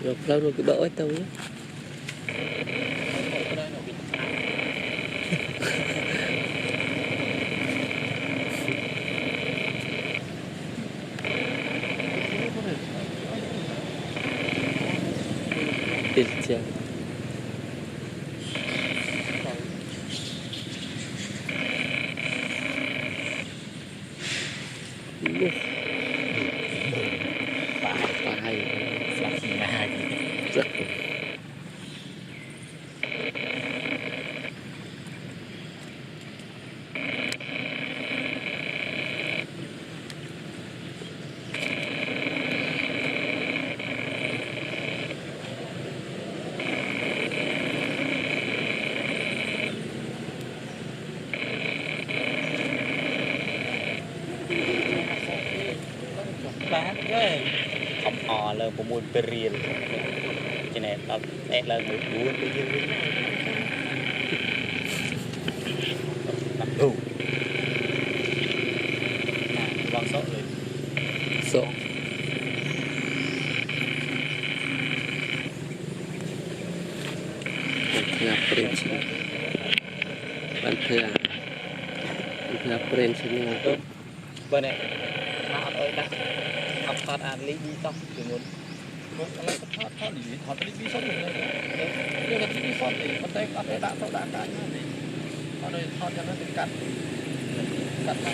rồi lâu rồi cái bỡ tao nhé tiền chưa hay rất bán cái không hò lên một môn period cho nên tao sẽ lên một buổi bây giờ tập đủ vòng số rồi số Banthia Prince Banthia Prince ini bên này họ ơi đã học thoát án lý đi tóc từ nguồn thoát đi đi sống rồi nhưng mà đi sống thì có thể tạo ra cái này họ đây thoát cho nó cắt cắt nó